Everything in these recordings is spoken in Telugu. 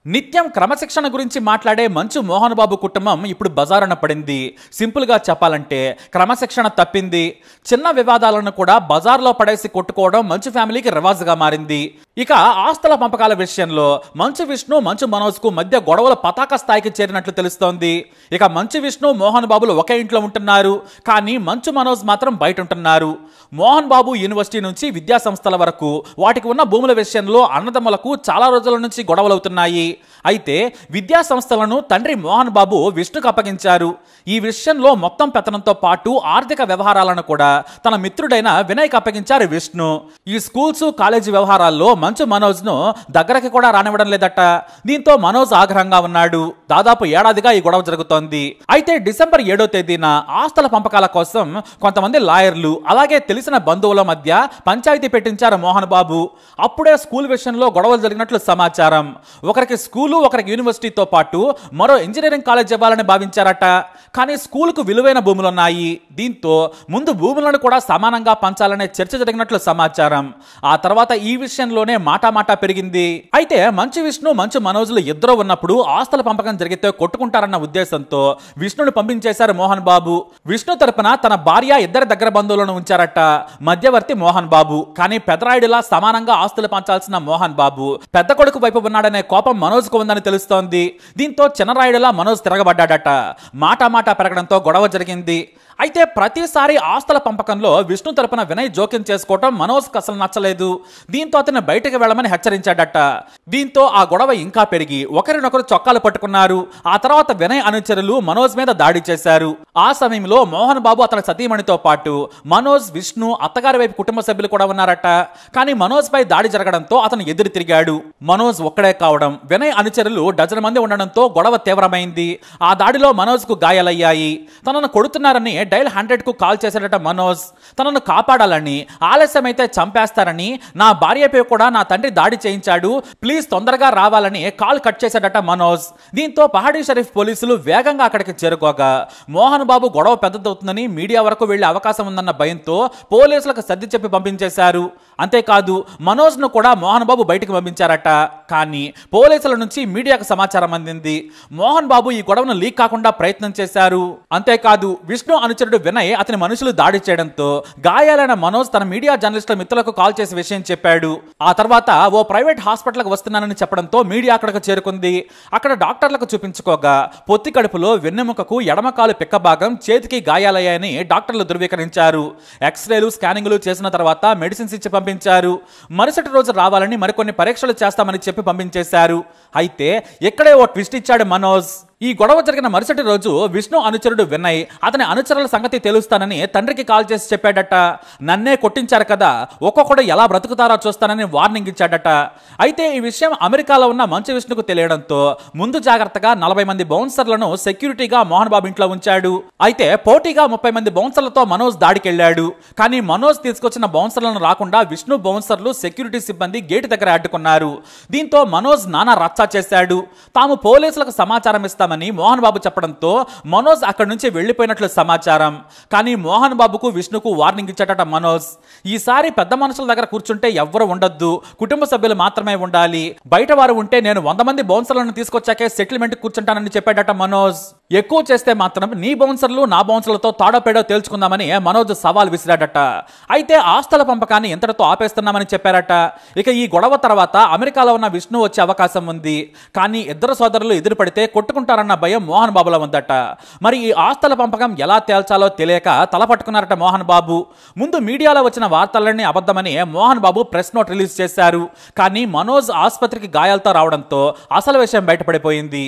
నిత్యం క్రమశిక్షణ గురించి మాట్లాడే మంచు మోహన్ బాబు కుటుంబం ఇప్పుడు బజారున పడింది. సింపుల్గా చెప్పాలంటే క్రమశిక్షణ తప్పింది. చిన్న వివాదాలను కూడా బజార్లో పడేసి కొట్టుకోవడం మంచు ఫ్యామిలీకి రివాజుగా మారింది. ఇక ఆస్తుల పంపకాల విషయంలో మంచు విష్ణు మంచు మనోజ్ కు మధ్య గొడవల పతాక స్థాయికి చేరినట్లు తెలుస్తోంది. ఇక మంచు విష్ణు మోహన్ బాబులు ఒకే ఇంట్లో ఉంటున్నారు, కానీ మంచు మనోజ్ మాత్రం బయట ఉంటున్నారు. మోహన్ బాబు యూనివర్సిటీ నుంచి విద్యా సంస్థల వరకు వాటికి ఉన్న భూముల విషయంలో అన్నదమ్ములకు చాలా రోజుల నుంచి గొడవలవుతున్నాయి. అయితే విద్యా సంస్థలను తండ్రి మోహన్ బాబు విష్ణుకు అప్పగించారు. ఈ విషయంలో మొత్తం పెత్తనంతో పాటు ఆర్థిక వ్యవహారాలను కూడా తన మిత్రుడైన వినయ్కి అప్పగించారు విష్ణు. ఈ స్కూల్స్ కాలేజీ వ్యవహారాల్లో మంచు మనోజ్ ను దగ్గరకి కూడా రానివ్వడం లేదట. దీంతో మనోజ్ ఆగ్రహంగా ఉన్నాడు. దాదాపు ఏడాదిగా ఈ గొడవ జరుగుతోంది. అయితే డిసెంబర్ 7వ తేదీన ఆస్తుల పంపకాల కోసం కొంతమంది లాయర్లు అలాగే తెలిసిన బంధువుల మధ్య పంచాయతీ పెట్టించారు మోహన్ బాబు. అప్పుడే స్కూల్ విషయంలో గొడవలు జరిగినట్లు సమాచారం. ఒకరికి స్కూలు ఒకరికి యూనివర్సిటీతో పాటు మరో ఇంజనీరింగ్ కాలేజ్ ఇవ్వాలని భావించారట. కానీ స్కూలుకు విలువైన భూములున్నాయి. దీంతో ముందు భూములను కూడా సమానంగా పంచాలనే చర్చ జరిగినట్లు సమాచారం. ఆ తర్వాత ఈ విషయంలోనే మాటామాటా పెరిగింది. అయితే మంచు విష్ణు మంచు మనోజ్లు ఇద్దరు ఉన్నప్పుడు ఆస్తుల పంపకం జరిగితే కొట్టుకుంటారన్న ఉద్దేశంతో విష్ణును పంపించేశారు మోహన్ బాబు. విష్ణు తరపున తన భార్య ఇద్దరి దగ్గర బంధువులను ఉంచారట. మధ్యవర్తి మోహన్ బాబు. కానీ పెదరాయుడిలా సమానంగా ఆస్తులు పంచాల్సిన మోహన్ బాబు పెద్ద కొడుకు వైపు ఉన్నాడనే కోపం మనోజ్కు ఉందని తెలుస్తోంది. దీంతో చిన్నరాయుడిలా మనోజ్ తిరగబడ్డాడట. మాటామాటా పెరగడంతో గొడవ జరిగింది. అయితే ప్రతిసారి ఆస్తుల పంపకంలో విష్ణు తరపున వినయ్ జోక్యం చేసుకోవటం మనోజ్కి అసలు నచ్చలేదు. దీంతో అతను బయటకు వెళ్ళమని హెచ్చరించాడట. దీంతో ఆ గొడవ ఇంకా పెరిగి ఒకరినొకరు చొక్కాలు పట్టుకున్నారు. ఆ తర్వాత వినయ్ అనుచరులు మనోజ్ మీద దాడి చేశారు. ఆ సమయంలో మోహన్ బాబు అతని సతీమణితో పాటు మనోజ్, విష్ణు, అత్తగారి వైపు కుటుంబ సభ్యులు కూడా ఉన్నారట. కానీ మనోజ్ పై దాడి జరగడంతో అతను ఎదురు తిరిగాడు. మనోజ్ ఒక్కడే కావడం, వినయ్ అనుచరులు డజన్ మంది ఉండడంతో గొడవ తీవ్రమైంది. ఆ దాడిలో మనోజ్ కు గాయాలయ్యాయి. తనను కొడుతున్నారని డైల్ 100 కు కాల్ చేశాడట మనోజ్. తనను కాపాడాలని, ఆలస్యమైతే చంపేస్తారని, నా భార్యపై కూడా నా తండ్రి దాడి చేయించాడు, ప్లీజ్ తొందరగా రావాలని కాల్ కట్ చేశాడట మనోజ్. దీంతో పహాడీ షరీఫ్ పోలీసులు వేగంగా అక్కడికి చేరుకోగా మోహన్ బాబు గొడవ పెద్దదవుతుందని మీడియా వరకు వెళ్లే అవకాశం ఉందన్న భయంతో పోలీసులకు సర్ది చెప్పి పంపించేశారు. అంతేకాదు మనోజ్ ను కూడా మోహన్ బాబు బయటకు పంపించారట. కానీ పోలీసుల నుంచి మీడియాకు సమాచారం అందింది. మోహన్ బాబు ఈ గొడవను లీక్ కాకుండా ప్రయత్నం చేశారు. అంతేకాదు విష్ణు అనుచరుడు వినయ్ అతని మనుషులు దాడి చేయడంతో గాయాలైన మనోజ్ తన మీడియా జర్నలిస్టుల మిత్రులకు కాల్ చేసి విషయం చెప్పాడు. ఆ తర్వాత ఓ ప్రైవేట్ హాస్పిటల్కి వస్తున్నానని చెప్పడంతో మీడియా అక్కడికి చేరుకుంది. అక్కడ డాక్టర్లకు చూపించుకోగా పొత్తి కడుపులో, వెన్నెముకకు, ఎడమకాలు పిక్క భాగం, చేతికి గాయాలయ్యాయని డాక్టర్లు ధృవీకరించారు. ఎక్స్రేలు, స్కానింగ్లు చేసిన తర్వాత మెడిసిన్స్ ఇచ్చి పంపించారు. మరుసటి రోజు రావాలని మరికొన్ని పరీక్షలు చేస్తామని చెప్పి పంపించేశారు. అయితే ఇక్కడే ఓ ట్విస్ట్ ఇచ్చాడు మనోజ్. ఈ గొడవ జరిగిన మరుసటి రోజు విష్ణు అనుచరుడు వినయ్ అతని అనుచరుల సంగతి తెలుస్తానని తండ్రికి కాల్ చేసి చెప్పాడట. నన్నే కొట్టించారు కదా, ఒక్కొక్కడు ఎలా బ్రతుకుతారో చూస్తానని వార్నింగ్ ఇచ్చాడట. అయితే ఈ విషయం అమెరికాలో ఉన్న మంచు విష్ణుకు తెలియడంతో ముందు జాగ్రత్తగా 40 మంది బౌన్సర్లను సెక్యూరిటీగా మోహన్ బాబు ఇంట్లో ఉంచాడు. అయితే పోటీగా 30 మంది బౌన్సర్లతో మనోజ్ దాడికెళ్లాడు. కానీ మనోజ్ తీసుకొచ్చిన బౌన్సర్లను రాకుండా విష్ణు బౌన్సర్లు, సెక్యూరిటీ సిబ్బంది గేటు దగ్గర అడ్డుకున్నారు. దీంతో మనోజ్ నానా రచ్చా చేశాడు. తాము పోలీసులకు సమాచారం ఇస్తామని మోహన్ బాబు చెప్పడంతో మనోజ్ అక్కడి నుంచి వెళ్లిపోయినట్లు సమాచారం. కానీ మోహన్ బాబుకు, విష్ణుకు వార్నింగ్ ఇచ్చాడట మనోజ్. ఈసారి పెద్ద మనుషుల దగ్గర కూర్చుంటే ఎవ్వరు ఉండొద్దు, కుటుంబ సభ్యులు మాత్రమే ఉండాలి, బయట వారు ఉంటే నేను 100 మంది బౌన్సర్లను తీసుకొచ్చాకే సెటిల్మెంట్ కూర్చుంటానని చెప్పాడట మనోజ్. ఎక్కువ చేస్తే మాత్రం నీ బౌన్సర్లు నా బౌన్సర్లతో తాడోపేడో తేల్చుకుందామని మనోజ్ సవాల్ విసిరాడట. అయితే ఆస్తుల పంపకాన్ని ఎంతటితో ఆపేస్తున్నామని చెప్పారట. ఇక ఈ గొడవ తర్వాత అమెరికాలో ఉన్న విష్ణు వచ్చే అవకాశం ఉంది. కానీ ఇద్దరు సోదరులు ఎదురుపడితే కొట్టుకుంటారన్న భయం మోహన్ బాబులో ఉందట. మరి ఈ ఆస్తుల పంపకం ఎలా తేల్చాలో తెలియక తలపట్టుకున్నారట మోహన్ బాబు. ముందు మీడియాలో వచ్చిన వార్తలన్నీ అబద్ధమని Mohan Babu press note release చేశారు. కానీ మనోజ్ ఆసుపత్రికి గాయాలతో రావడంతో అసలు విషయం బయటపడిపోయింది.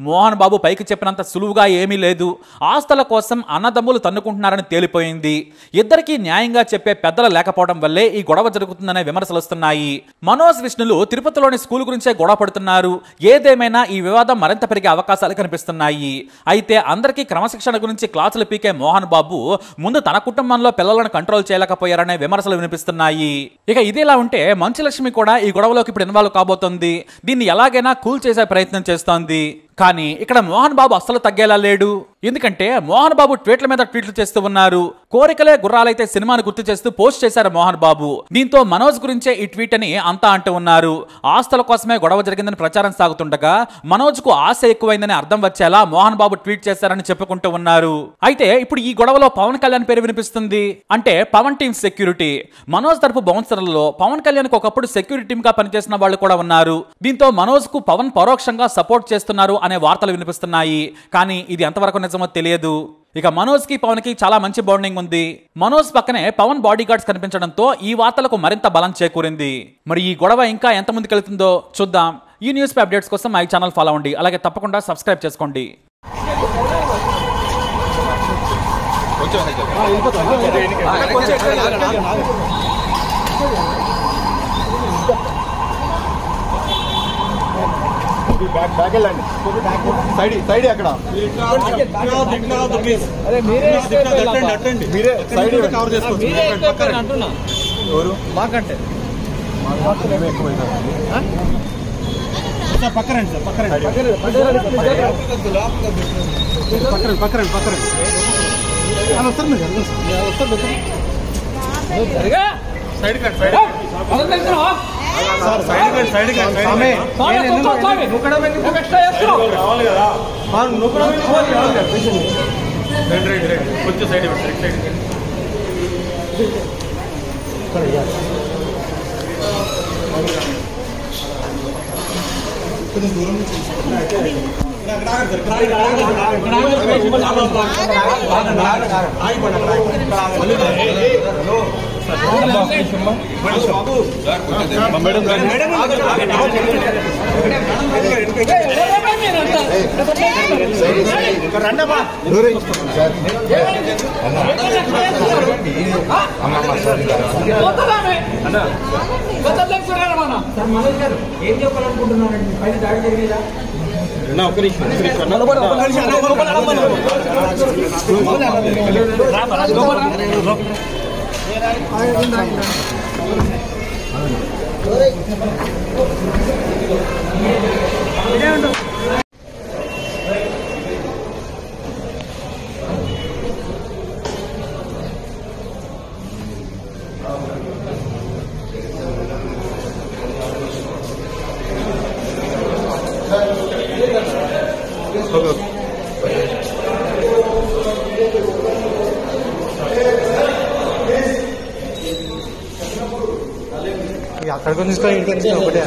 మోహన్ బాబు పైకి చెప్పినంత సులువుగా ఏమీ లేదు. ఆస్తుల కోసం అన్నదమ్ములు తన్నుకుంటున్నారని తేలిపోయింది. ఇద్దరికీ న్యాయంగా చెప్పే పెద్దలు లేకపోవడం వల్లే ఈ గొడవ జరుగుతుందనే విమర్శలు వస్తున్నాయి. మనోజ్, విష్ణులు తిరుపతిలోని స్కూల్ గురించే గొడవ పడుతున్నారు. ఏదేమైనా ఈ వివాదం మరింత పెరిగే అవకాశాలు కనిపిస్తున్నాయి. అయితే అందరికీ క్రమశిక్షణ గురించి క్లాసులు పీకే మోహన్ బాబు ముందు తన కుటుంబంలో పిల్లలను కంట్రోల్ చేయలేకపోయారనే విమర్శలు వినిపిస్తున్నాయి. ఇక ఇదిలా ఉంటే మంచు లక్ష్మి కూడా ఈ గొడవలోకి ఇప్పుడు ఇన్వాల్వ్ కాబోతోంది. దీన్ని ఎలాగైనా కూల్ చేసే ప్రయత్నం చేస్తోంది. కానీ ఇక్కడ మోహన్ బాబు అస్సలు తగ్గేలా లేడు. ఎందుకంటే మోహన్ బాబు ట్వీట్ల మీద ట్వీట్లు చేస్తూ ఉన్నారు. కోరికలే గుర్రాలైతే సినిమాను గుర్తు చేస్తూ పోస్ట్ చేశారు మోహన్ బాబు. దీంతో మనోజ్ గురించే ఈ ట్వీట్ అని అంతా అంటూ ఉన్నారు. ఆస్తుల కోసమే గొడవ జరిగిందని ప్రచారం సాగుతుండగా మనోజ్ కు ఆశ ఎక్కువైందని అర్థం వచ్చేలా మోహన్ బాబు ట్వీట్ చేశారని చెప్పుకుంటూ ఉన్నారు. అయితే ఇప్పుడు ఈ గొడవలో పవన్ కళ్యాణ్ పేరు వినిపిస్తుంది. అంటే పవన్ టీమ్ సెక్యూరిటీ. మనోజ్ తరపు బౌన్సర్లలో పవన్ కళ్యాణ్ కు ఒకప్పుడు సెక్యూరిటీ టీమ్ గా పనిచేసిన వాళ్ళు కూడా ఉన్నారు. దీంతో మనోజ్ కు పవన్ పరోక్షంగా సపోర్ట్ చేస్తున్నారు అనే వార్తలు వినిపిస్తున్నాయి. కానీ ఇది ఎంతవరకు నిజమో తెలియదు. ఇక మనోజ్ కి పవన్ కి చాలా మంచి బాండింగ్ ఉంది. మనోజ్ పక్కనే పవన్ బాడీ గార్డ్స్ కనిపించడంతో ఈ వార్తలకు మరింత బలం చేకూరింది. మరి ఈ గొడవ ఇంకా ఎంత ముందుకెళ్తుందో చూద్దాం. ఈ న్యూస్ పై అప్డేట్స్ కోసం మా ఛానల్ ఫాలో అవ్వండి. అలాగే తప్పకుండా సబ్స్క్రైబ్ చేసుకోండి. సైడ్ అక్కడ మీరే సైడ్ కవర్ చేసుకోవచ్చు అంటున్నా. మాకంటే పక్కరండి సార్ పక్కరండి కొంచెం సైడ్ కొంచెం దూరం నుంచి ఏం చెప్పాలనుకుంటున్నారండి? పైన దాడి జరిగేదా? అక్కడికి తీసుకొని ఇంటికి ఒకటే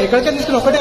ఇక్కడికే తీసుకుని ఒకటే